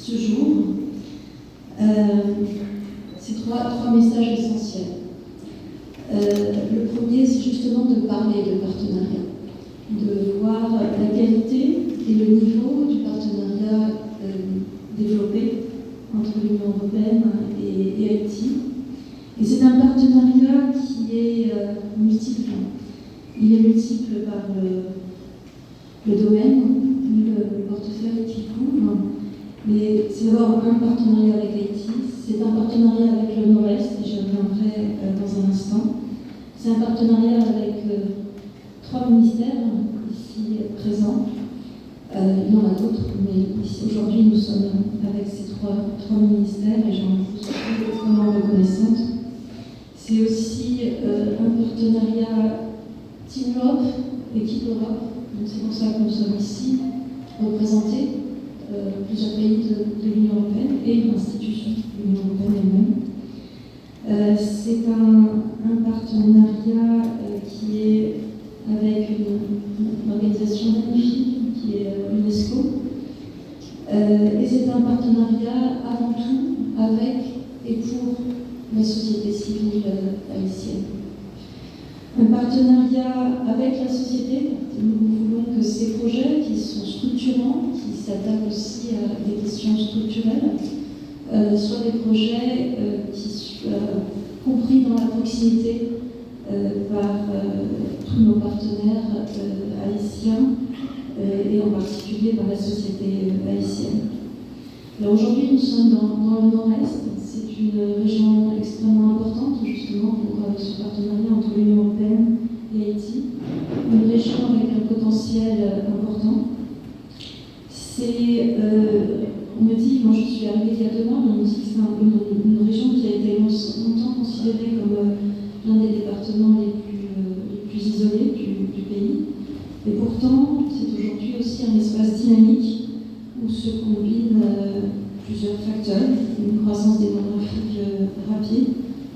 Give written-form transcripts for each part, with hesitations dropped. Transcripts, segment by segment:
ce jour, c'est trois messages essentiels. Le premier, c'est justement de parler de partenariat, de voir la qualité et le niveau du partenariat développé entre l'Union européenne et Haïti. Et c'est un partenariat qui est multiple. Il est multiple par le domaine, le portefeuille qu'il couvre, mais c'est d'abord un partenariat avec Haïti, c'est un partenariat avec le Nord-Est, et j'y reviendrai dans un instant. C'est un partenariat avec 3 ministères ici présents. Il y en a d'autres, mais ici aujourd'hui nous sommes avec ces trois ministères et j'en suis extrêmement reconnaissante. C'est aussi un partenariat Team Europe, Équipe Europe, donc c'est pour ça que nous sommes ici représentés, plusieurs pays de l'Union européenne et l'institution de l'Union européenne elle-même. C'est un partenariat qui est avec une organisation magnifique qui est l'UNESCO. Et c'est un partenariat avant tout avec et pour la société civile haïtienne. Un partenariat avec la société. Nous voulons que ces projets qui sont structurants, qui s'attaquent aussi à des questions structurelles, soient des projets qui soient compris dans la proximité par tous nos partenaires haïtiens et en particulier par la société haïtienne. Alors aujourd'hui, nous sommes dans le Nord-Est. C'est une région extrêmement importante justement pour ce partenariat entre l'Union européenne et Haïti. Une région avec un potentiel important. On me dit, moi je suis arrivée il y a 2 mois, on me dit que c'est une région qui a été longtemps considérée comme l'un des départements les plus isolés du pays. Et pourtant, c'est aujourd'hui aussi un espace dynamique où se combinent plusieurs facteurs, une croissance démographique rapide,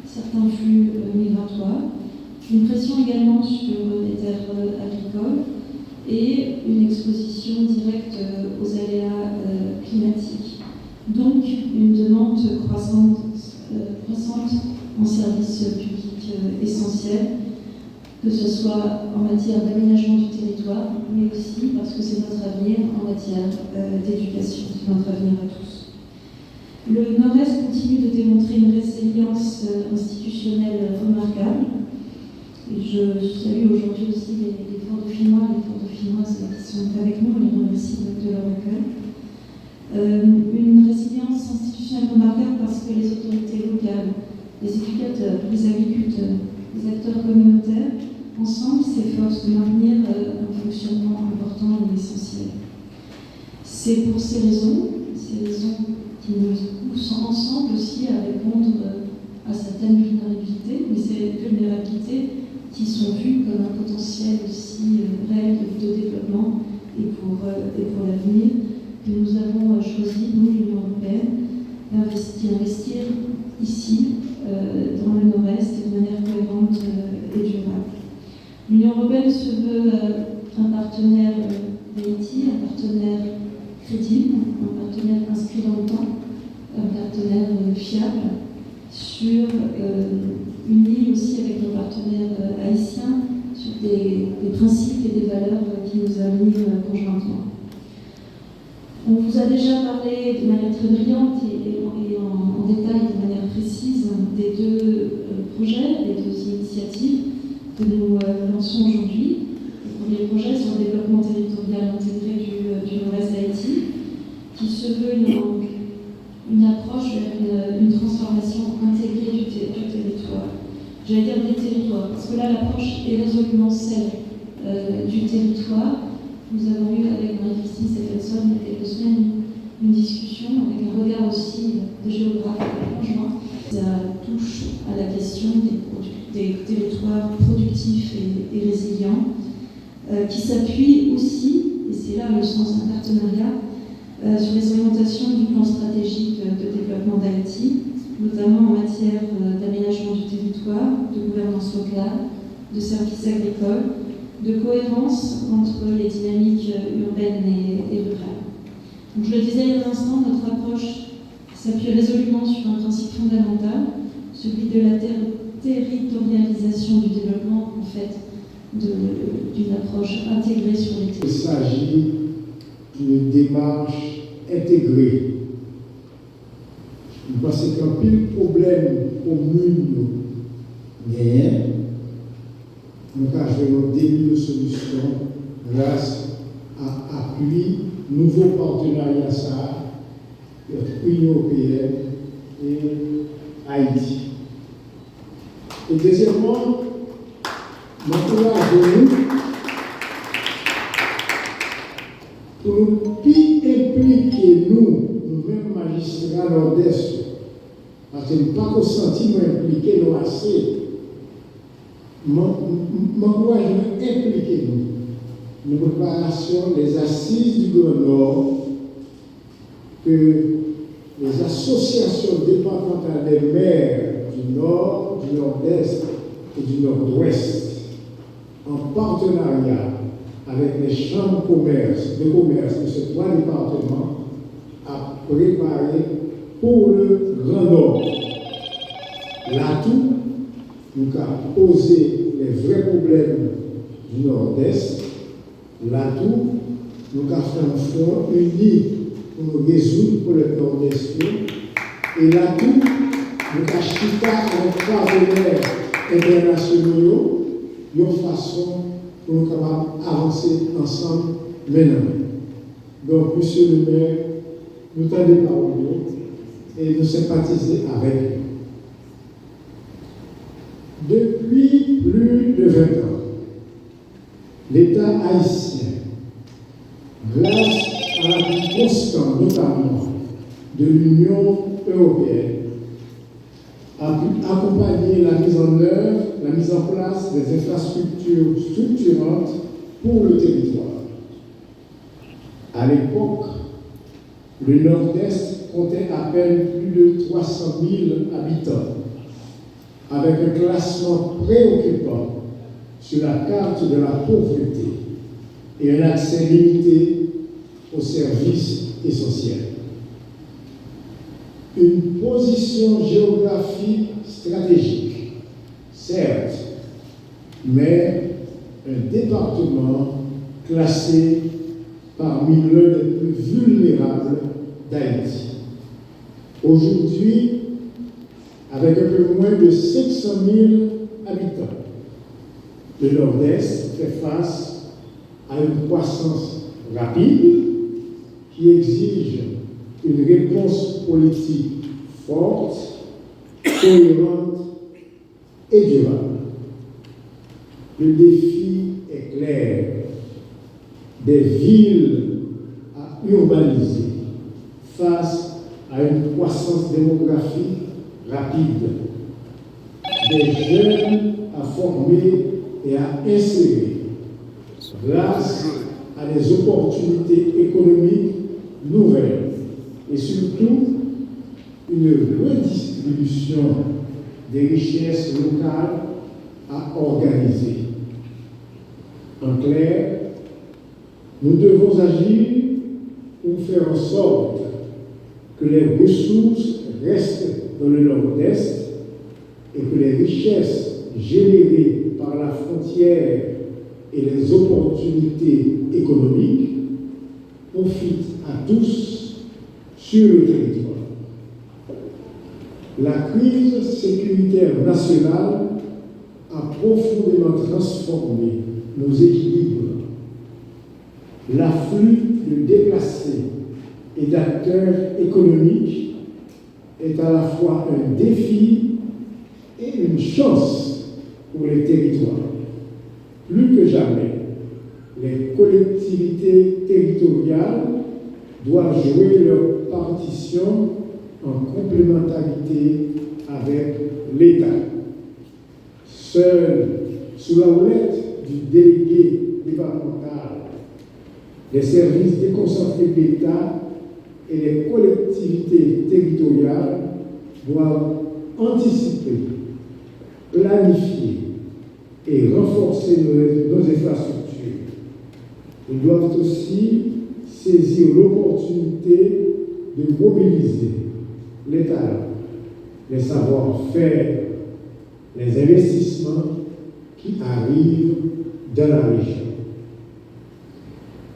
certains flux migratoires, une pression également sur les terres agricoles et une exposition directe aux aléas climatiques. Donc une demande croissante en services publics essentiels, que ce soit en matière d'aménagement du territoire, mais aussi parce que c'est notre avenir en matière d'éducation, c'est notre avenir à tous. Le Nord-Est continue de démontrer une résilience institutionnelle remarquable. Et je salue aujourd'hui aussi les Fort-de-Finnois et les Fort-de-Finnoises qui sont avec nous, on les remercie de leur accueil. Une résilience institutionnelle remarquable parce que les autorités locales, les éducateurs, les agriculteurs, les acteurs communautaires, ensemble s'efforcent de maintenir un fonctionnement important et essentiel. C'est pour ces raisons qui nous poussent ensemble aussi à répondre à certaines vulnérabilités, mais ces vulnérabilités qui sont vues comme un potentiel aussi réel de développement et pour l'avenir, que nous avons choisi, nous, l'Union européenne, d'investir ici, dans le Nord-Est, de manière cohérente et durable. L'Union européenne se veut un partenaire d'Haïti, un partenaire crédible, un partenaire inscrit dans le temps, un partenaire fiable, unis aussi avec nos partenaires haïtiens sur des principes et des valeurs qui nous animent conjointement. On vous a déjà parlé de manière très brillante et en détail, de manière précise, des 2 projets, des 2 initiatives que nous lançons aujourd'hui. Le premier projet sur le développement territorial intégré du Nord-Est d'Haïti, qui se veut une approche vers une transformation intégrée du territoire. J'allais dire des territoires, parce que là l'approche est résolument celle du territoire. Nous avons eu avec Marie-Christine Stephenson il y a quelques semaines une discussion avec un regard aussi de géographe conjoint. Ça touche à la question des territoires productifs et résilients, qui s'appuient aussi, et c'est là le sens d'un partenariat, sur les orientations du plan stratégique de développement d'Haïti, notamment en matière d'aménagement du territoire, de gouvernance locale, de services agricoles, de cohérence entre les dynamiques urbaines et rurales. Donc, je le disais il y a un instant, notre approche s'appuie résolument sur un principe fondamental, celui de la territorialisation du développement, en fait, d'une approche intégrée sur les territoires. Il s'agit d'une démarche intégrée. Parce qu'un pile problème commun gagne, nous avons des de solutions grâce à appui nouveau partenariat entre l'Union européenne et Haïti. Et deuxièmement, nous pour nous plus impliquer nous-mêmes magistrats nord-est, parce que nous n'avons pas consenti nous impliquer nous assez. M'encouragement impliquer nous préparation des assises du Grand Nord, que les associations départementales des maires du Nord, du Nord-Est et du Nord-Ouest, en partenariat avec les chambres de commerce de ces trois départements, a préparé pour le Grand Nord. L'atout, nous avons posé les vrais problèmes du Nord-Est. L'atout, nous avons fait un front uni pour nous résoudre pour le Nord-Est. Et l'atout, nous avons chuté avec partenaires internationaux de façon pour nous capables d'avancer ensemble maintenant. Donc, monsieur le maire, nous t'avons parlé et nous sympathisons avec lui. Depuis plus de 20 ans, l'État haïtien, grâce à l'appui constant notamment de l'Union européenne, a pu accompagner la mise en œuvre, la mise en place des infrastructures structurantes pour le territoire. À l'époque, le Nord-Est comptait à peine plus de 300 000 habitants, avec un classement préoccupant sur la carte de la pauvreté et un accès limité aux services essentiels. Une position géographique stratégique, certes, mais un département classé parmi l'un des plus vulnérables d'Haïti. Aujourd'hui, avec un peu moins de 500 000 habitants, le Nord-Est fait face à une croissance rapide qui exige une réponse politique forte, cohérente et durable. Le défi est clair. Des villes à urbaniser face à une croissance démographique rapide, des jeunes à former et à insérer grâce à des opportunités économiques nouvelles et surtout une redistribution des richesses locales à organiser. En clair, nous devons agir pour faire en sorte que les ressources restent dans le Nord-Est et que les richesses générées par la frontière et les opportunités économiques profitent à tous sur le territoire. La crise sécuritaire nationale a profondément transformé nos équilibres. L'afflux de déplacés et d'acteurs économiques est à la fois un défi et une chance pour les territoires. Plus que jamais, les collectivités territoriales doivent jouer leur partition en complémentarité avec l'État. Seul, sous la houlette du délégué départemental, les services déconcentrés de l'État et les collectivités territoriales doivent anticiper, planifier et renforcer nos infrastructures. Ils doivent aussi saisir l'opportunité de mobiliser les talents, les savoir-faire, les investissements qui arrivent dans la région.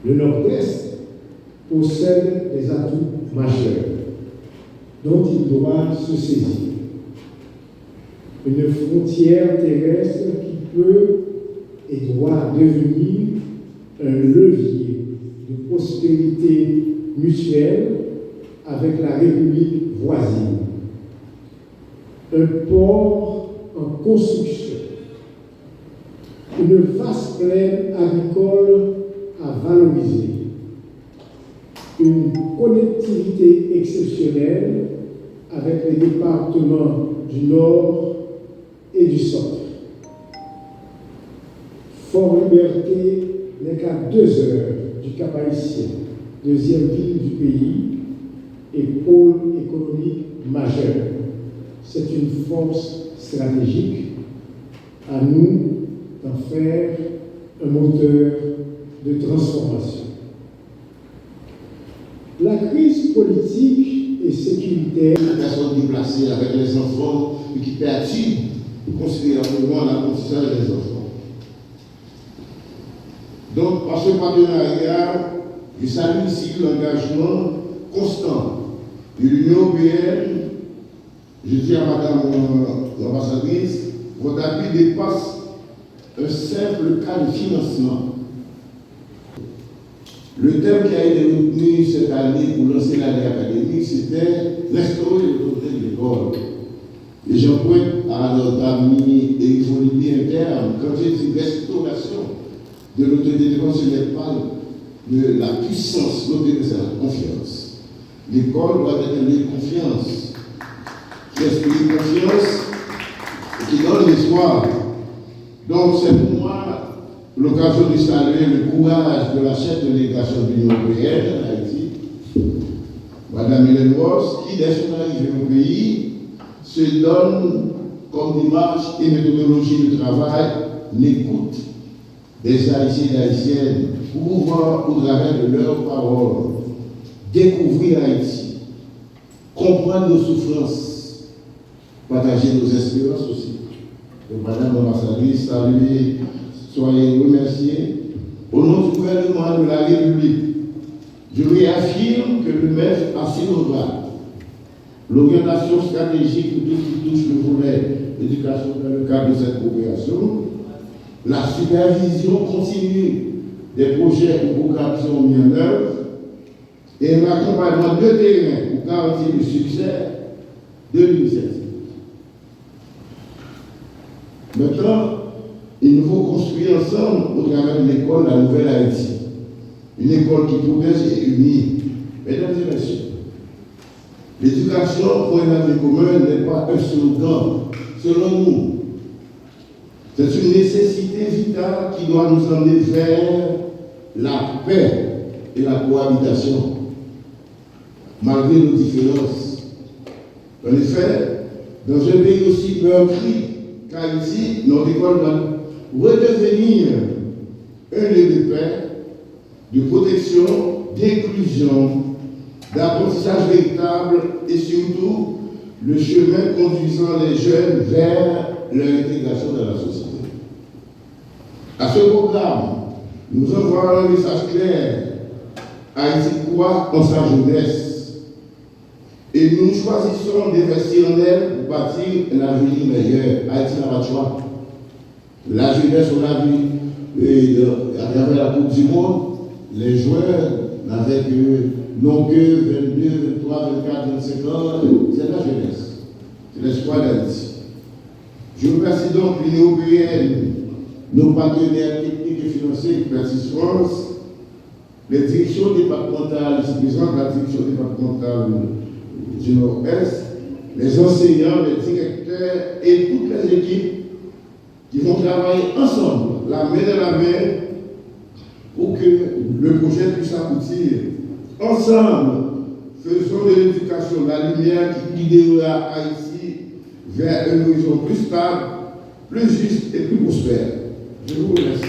Le Nord-Est possède des atouts majeurs dont il doit se saisir. Une frontière terrestre qui peut et doit devenir un levier de prospérité mutuelle avec la République voisine. Un port en construction, une vaste plaine agricole à valoriser, une connectivité exceptionnelle avec les départements du Nord et du Centre. Fort-Liberté n'est qu'à 2 heures du Cap-Haïtien, deuxième ville du pays et pôle économique majeur. C'est une force stratégique. À nous d'en faire un moteur de transformation. La crise politique et sécuritaire. Les personnes déplacées avec les enfants et qui perturbent considérablement l'apprentissage des enfants. Donc, par ce partenariat, je salue ici l'engagement constant de l'Union européenne. Je dis à Madame l'ambassadrice, votre appui dépasse un simple cas de financement. Le thème qui a été retenu cette année pour lancer l'année académique, c'était restaurer l'autorité de l'école. Et j'emprunte à notre ami Éric Folidi interne, quand j'ai dit restauration de l'autorité de l'école, ce n'est pas de la puissance, l'autorité, c'est la confiance. L'école doit être un lieu de confiance, qui inspire confiance et qui donne l'espoir. Donc c'est pour moi l'occasion de saluer le courage de la chef de délégation de l'Union européenne en Haïti, Mme Hélène Ross, qui, dès son arrivée au pays, se donne comme démarche et méthodologie de travail l'écoute des Haïtiens et Haïtiennes pour pouvoir, au travers de leurs paroles, découvrir Haïti, comprendre nos souffrances, partager nos espérances aussi. Donc, Madame l'ambassadrice, saluez, soyez remerciés. Au nom du gouvernement de la République, je réaffirme que le MEF assurera l'orientation stratégique de tout ce qui touche le volet d'éducation dans le cadre de cette coopération, la supervision continue des projets ou programmes qui sont mis en œuvre et l'accompagnement de terrain pour garantir le succès de l'initiative. Maintenant, il nous faut construire ensemble, au travers de l'école, la nouvelle Haïti. Une école qui progresse et unie. Mesdames et messieurs, l'éducation pour un avenir commun n'est pas un slogan, selon nous. C'est une nécessité vitale qui doit nous emmener vers la paix et la cohabitation, malgré nos différences. En effet, dans un pays aussi meurtri qu'Haïti, notre école doit redevenir un lieu de paix, de protection, d'inclusion, d'apprentissage véritable et surtout le chemin conduisant les jeunes vers leur intégration dans la société. À ce programme, nous envoyons un message clair. Haïti croit en sa jeunesse et nous choisissons d'investir en elle pour bâtir l'avenir meilleur. Haïti n'a pas de choix. La jeunesse, on l'a vu à travers la Coupe du Monde, les joueurs n'avaient non que 22, 23, 24, 25 ans, c'est la jeunesse. C'est l'espoir d'Haïti. Je remercie donc l'Union européenne, nos partenaires techniques et financiers, Persis France, les directions départementales, ici présentes, la direction départementale du Nord-Est, les enseignants, les directeurs et toutes les équipes qui vont travailler ensemble, la main dans la main, pour que le projet puisse aboutir. Ensemble, faisons de l'éducation la lumière qui guidera Haïti vers un horizon plus stable, plus juste et plus prospère. Je vous remercie.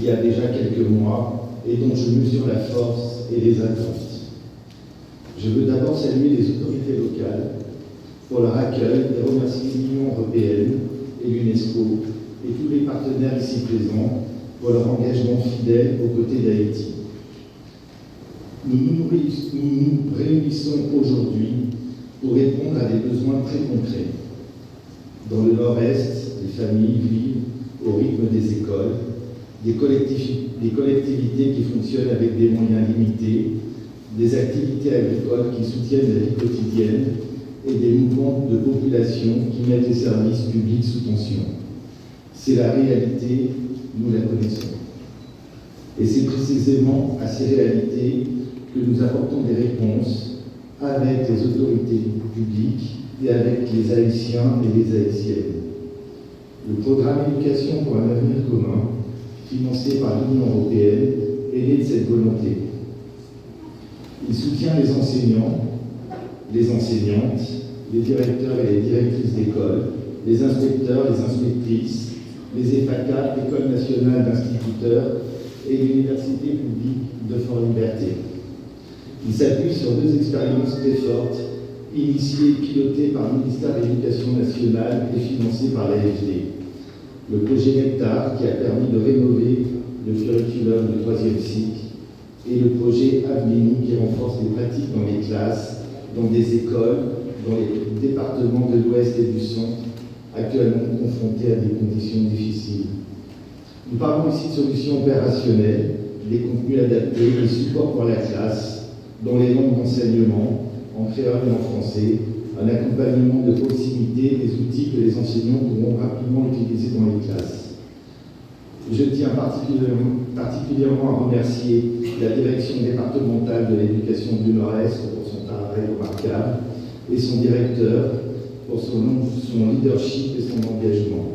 il y a déjà quelques mois et dont je mesure la force et les attentes. Je veux d'abord saluer les autorités locales pour leur accueil et remercier l'Union européenne et l'UNESCO et tous les partenaires ici présents pour leur engagement fidèle aux côtés d'Haïti. Nous nous réunissons aujourd'hui pour répondre à des besoins très concrets. Dans le Nord-Est, les familles vivent au rythme des écoles, des collectivités qui fonctionnent avec des moyens limités, des activités agricoles qui soutiennent la vie quotidienne et des mouvements de population qui mettent les services publics sous tension. C'est la réalité, nous la connaissons. Et c'est précisément à ces réalités que nous apportons des réponses avec les autorités publiques et avec les Haïtiens et les Haïtiennes. Le programme Éducation pour un avenir commun, financé par l'Union européenne, est né de cette volonté. Il soutient les enseignants, les enseignantes, les directeurs et les directrices d'école, les inspecteurs, les inspectrices, les EFACA, École nationale d'instituteurs, et l'Université publique de Fort-Liberté. Il s'appuie sur 2 expériences très fortes, initiées et pilotées par le ministère de l'Éducation nationale et financées par l'AFD. Le projet Nectar, qui a permis de rénover le curriculum de 3e cycle, et le projet Aveni, qui renforce les pratiques dans les classes, dans des écoles, dans les départements de l'Ouest et du Centre, actuellement confrontés à des conditions difficiles. Nous parlons ici de solutions opérationnelles, des contenus adaptés, des supports pour la classe, dans les langues d'enseignement, en créole et en français, un accompagnement de proximité, des outils que les enseignants pourront rapidement utiliser dans les classes. Je tiens particulièrement à remercier la direction départementale de l'éducation du Nord-Est pour son travail remarquable et son directeur pour son leadership et son engagement.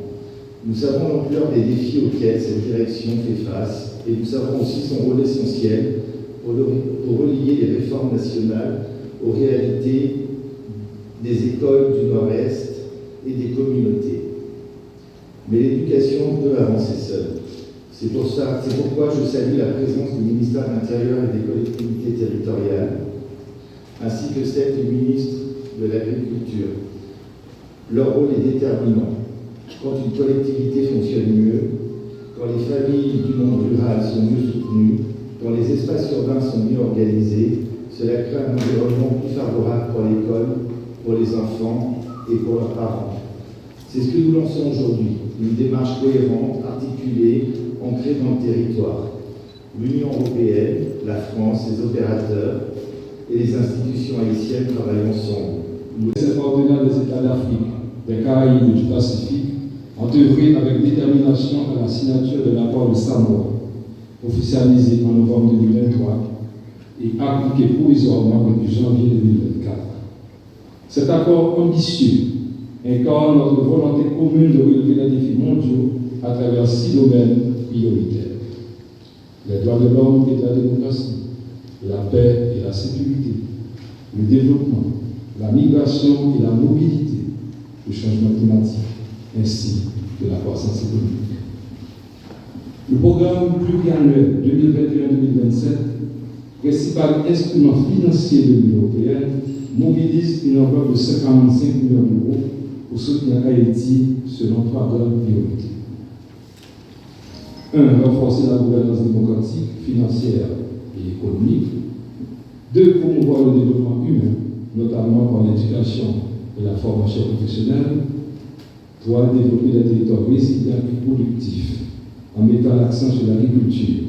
Nous savons l'ampleur des défis auxquels cette direction fait face et nous savons aussi son rôle essentiel pour relier les réformes nationales aux réalités des écoles du Nord-Est et des communautés. Mais l'éducation peut avancer seule. C'est pourquoi je salue la présence du ministère de l'Intérieur et des collectivités territoriales, ainsi que celle du ministre de l'Agriculture. Leur rôle est déterminant. Quand une collectivité fonctionne mieux, quand les familles du monde rural sont mieux soutenues, quand les espaces urbains sont mieux organisés, cela crée un environnement plus favorable pour l'école, pour les enfants et pour leurs parents. C'est ce que nous lançons aujourd'hui, une démarche cohérente, articulée, ancrée dans le territoire. L'Union européenne, la France, les opérateurs et les institutions haïtiennes travaillent ensemble. Les partenaires des États d'Afrique, des Caraïbes et du Pacifique ont œuvré avec détermination à la signature de l'accord de Samoa, officialisé en novembre 2023 et appliqué provisoirement depuis janvier 2024. Cet accord ambitieux incarne notre volonté commune de relever les défis mondiaux à travers 6 domaines prioritaires. Les droits de l'homme et de la démocratie, la paix et la sécurité, le développement, la migration et la mobilité, le changement climatique, ainsi que la croissance économique. Le programme pluriannuel 2021-2027, principal instrument financier de l'Union européenne, mobilise une enveloppe de 55 millions d'euros pour soutenir Haïti selon 3 grandes priorités. 1. Renforcer la gouvernance démocratique, financière et économique. 2. Promouvoir le développement humain, notamment par l'éducation et la formation professionnelle. 3. Développer des territoires résilients et productifs en mettant l'accent sur l'agriculture,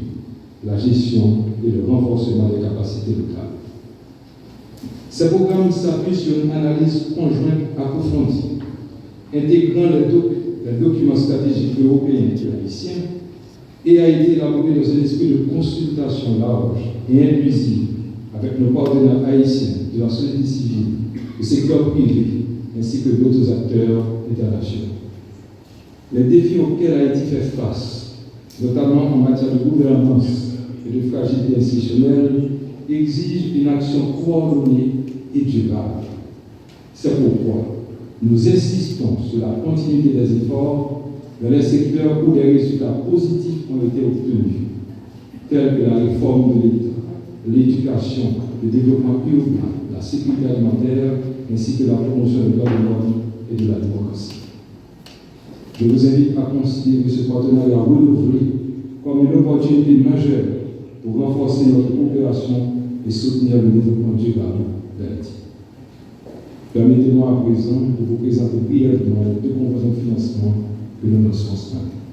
la gestion et le renforcement des capacités locales. Ces programmes s'appuient sur une analyse conjointe approfondie, intégrant les documents stratégiques européens et haïtiens, et a été élaboré dans un esprit de consultation large et inclusive avec nos partenaires haïtiens de la société civile, du secteur privé, ainsi que d'autres acteurs internationaux. Les défis auxquels Haïti fait face, notamment en matière de gouvernance et de fragilité institutionnelle, exigent une action coordonnée et durable. C'est pourquoi nous insistons sur la continuité des efforts dans les secteurs où des résultats positifs ont été obtenus, tels que la réforme de l'État, l'éducation, le développement urbain, la sécurité alimentaire, ainsi que la promotion des droits de l'homme et de la démocratie. Je vous invite à considérer ce partenariat renouvelé comme une opportunité majeure pour renforcer notre coopération et soutenir le développement durable d'Haïti. Permettez-moi à présent de vous présenter brièvement les deux conventions de financement que nous lançons ce matin.